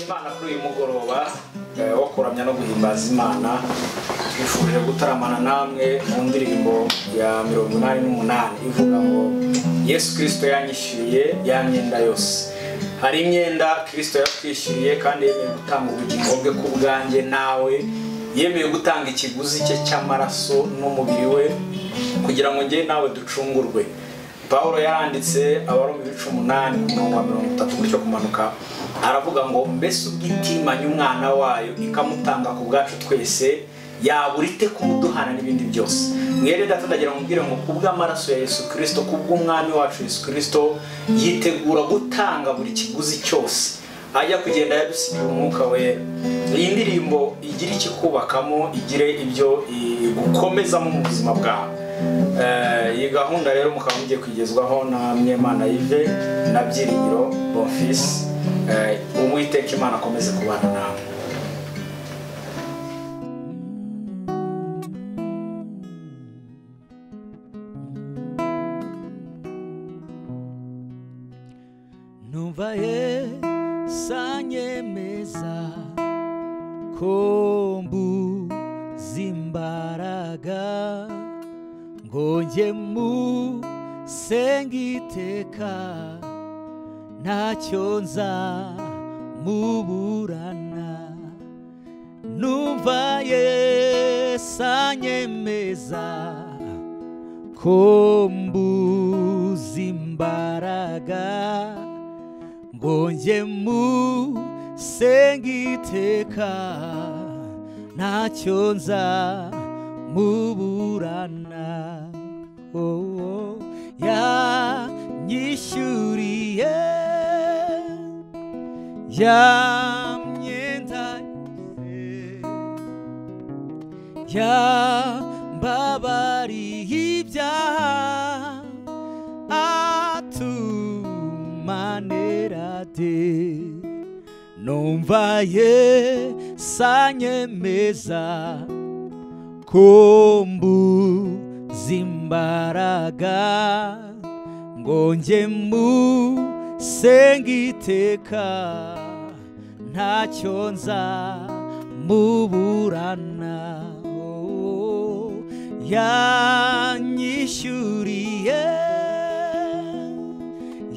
Imana kuri uyu mugoroba wo kuramya no guhimbaza Imana. Twifurije gutaramana namwe mu ndirimbo ya 88 ivuga ngo Yesu Kristo yanyishyuriye ya myenda yose. Hari imyenda Kristo yatwishyuriye kandi yemeye gutanga ubugingo bwe ku bwanjye nawe, yemeye gutanga ikiguzi cye cy'amaraso n'umubiri we kugira ngo njye nawe ducungurwe. Paulo yaranditse Abaroma 8:30 gutyo kumanuka, aravuga ngo mbese ubwitimanya umwana wayo ikamutanga ku bwacu twese, yaburite kumuduhana n'ibindi byose. Mwere ndatandagira mubwire ngo kubw'amaraso ya Yesu Kristo, kubw'umwami wacu Yesu Kristo, yitegura gutanga buri kiguzi cyose, ajya kugenda yadusigira umwuka we. Iyi ndirimbo igira ikikubakamo, igire ibyo gukomezamo mu buzima bwawe. Iyi gahunda rero mukaba mugiye kwigezwaho na Myemana Yves na Byiringiro Bonfils. Uwiteka Imana akomeze kubana nawe. Numvaye sanyemeza kombu zimbaraga ngo njye mu sengiteka ntacyo nza muburana. Numvaye sanyemeza kombu zimbaraga ngo njye mu sengiteka ntacyo nza muburana. Oh, yanyishyuriye ya myenda yambabariye ibyaha atumanera de. Numvaye sanyemeza kombu zimbaraga ngo njye mu sengiteka ntacyo nza muburana. Oh, yanyishyuriye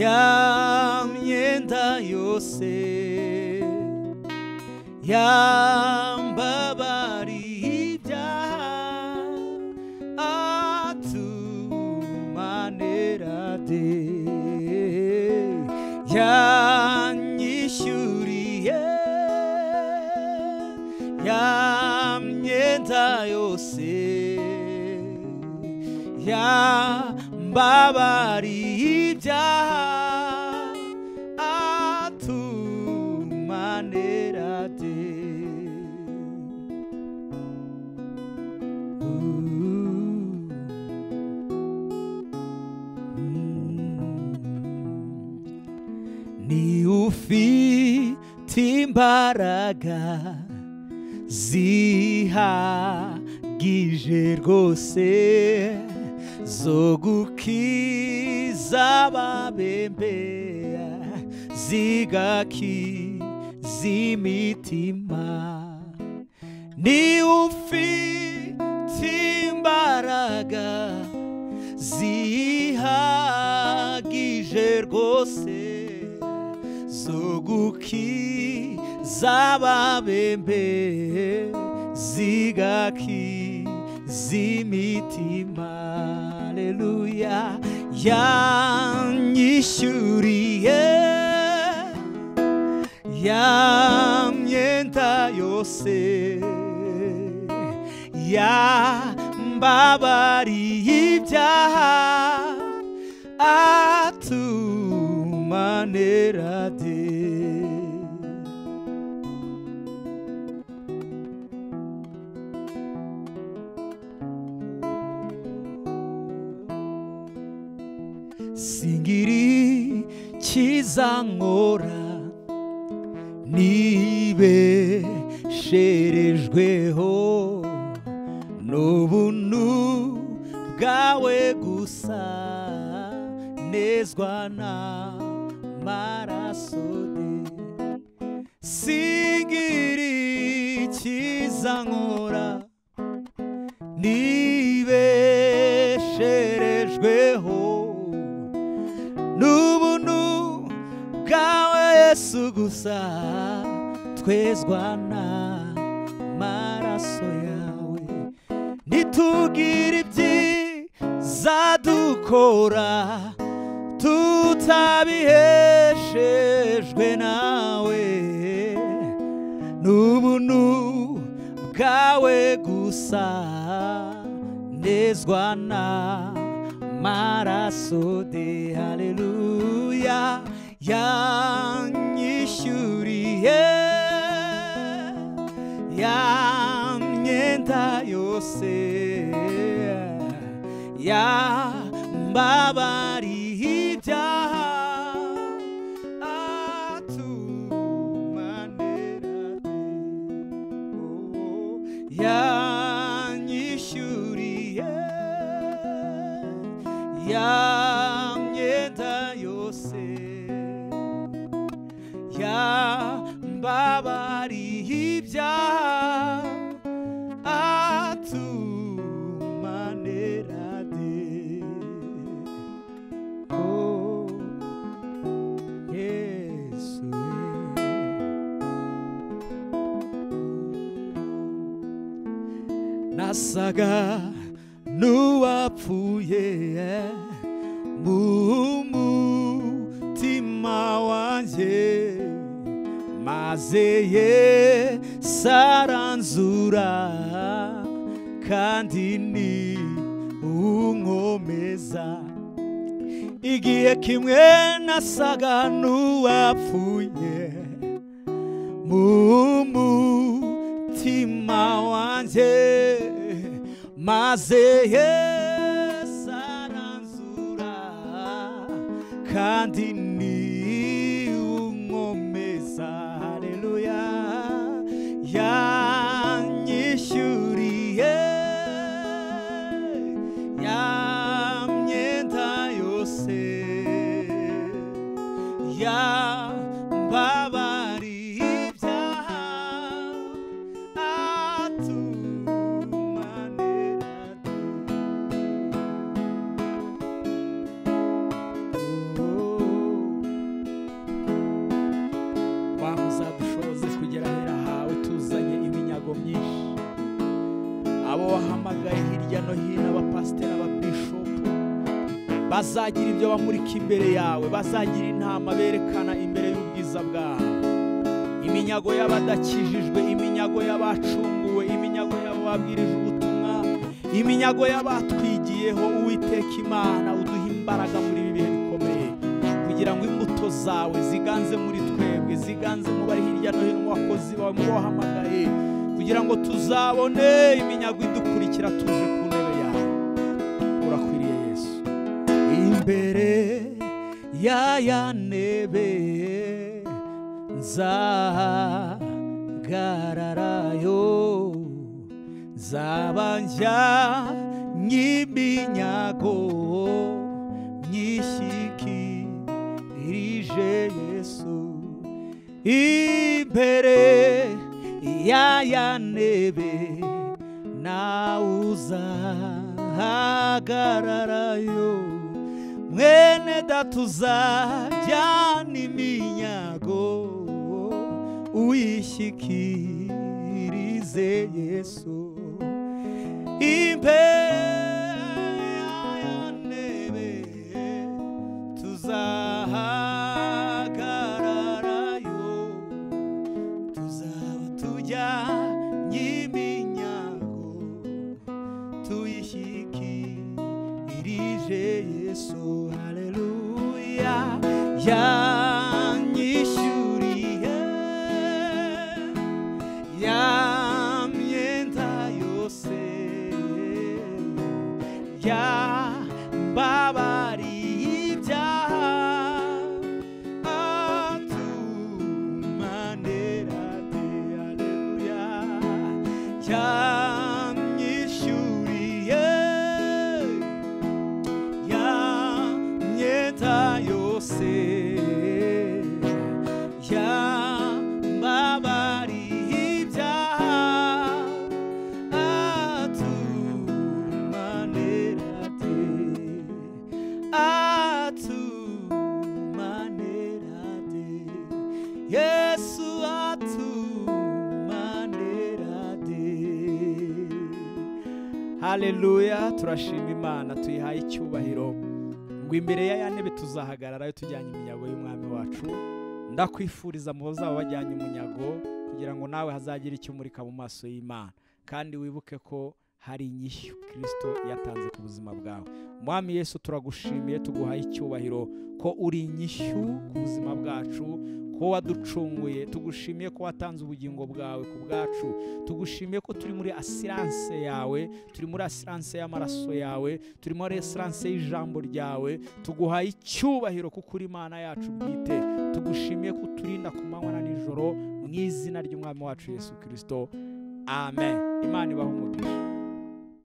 ya myenda yose yambabariye ibyaha atumanera de. Yanyishyuriye ya myenda yose yambabariye ibyaha atumanera de. Ni ufite imbaraga zihagije rwose zo gukiza ababembe zigakiza imitima. Ni ufite imbaraga zihagije rwose zo gukiza ababembe zigakiza imitima. Haleluya. Yanyishyuriye ya myenda yose yambabariye ibyaha atumanera de. Singiri kizankora nibesherejweho n'ubuntu bwawe gusa, nezwa n'amaraso de. Si nkora nibesherejweho n'ubuntu bwawe Yesu gusa twezwa n'amaraso yawe ntitugira ibyiza dukora tutabiheshejwe nawe n'ubuntu bwawe gusa nezwa n'amaraso de haleluya yanyishyuriye ya myenda yose yambabariye ibyaha yanyishyuriye ya myenda yose yambabariye ibyaha atumanera de oh Yesu nasaga n'uwapfuye mu mutima wanjye maze Yesu aranzura kandi ni unkomeza igihe kimwe nasaga n'uwapfuye mu mutima wanjye maze Yesu aranzura kandi ni unkomeza haleluya yanyishyuriye ya myenda yose yambabariye ibyaha abo wahamagaye hirya no hino abapasiteri ababishopu bazagira ibyo bamurika imbere yawe bazagira intama berekana imbere y'ubwiza bwawe iminyago y'abadakijijwe iminyago y'abacunguwe iminyago y'ababwirije ubutumwa iminyago y'abatwigiyeho Uwiteka Imana uduha imbaraga muri ibi bihe bikomeye kugira ngo imbuto zawe ziganze muri twebwe ziganze mu bari hirya no hino mu bakozi bawe mu bahamagaye kugira ngo tuzabone iminyago idukurikira tuje ku ntebe yawe urakwiriye Yesu imbere ya ntebe nzahagararayo zabanja n'iminyago nyishyikirije Yesu imbere ya ntebe nawe uzahagararayo mwene data uzajyana iminyago uyishyikirize Yesu imbere ya ntebe tuzahagararayo tuzaba tujyanye iminyago tuyishyikirije Yesu haleluya yanyishyuriye ya myenda yose yambabariye ibyaha atumanera de haleluya yanyishyuriye ya myenda yose yambabariye ibyaha haleluya. turashima Imana, tuyihaye icyubahiro ngo imbere ya ntebe tuzahagararayo tujyanye iminyago y'umwami wacu. Ndakwifuriza mu bazaba bajyanye umunyago kugira ngo nawe hazagire icyo umurika mu maso y'Imana, kandi wibuke ko hari inyishyu Kristo yatanze ku buzima bwawe. Mwami Yesu, turagushimiye, tuguhaye icyubahiro ko uri inyishyu ku buzima bwacu, ko waducunguye. Tugushimiye ko watanze ubugingo bwawe ku bwacu. Tugushimiye ko turi muri assurance yawe, turi muri assurance y'amaraso yawe, turi muri assurance y'ijambo ryawe. Tuguhaye icyubahiro kuko uri Imana yacu bwite. Tugushimiye ko turinda ku manywa na nijoro mu izina ry'umwami wacu Yesu Kristo. Amen. Imana ibahe umugisha.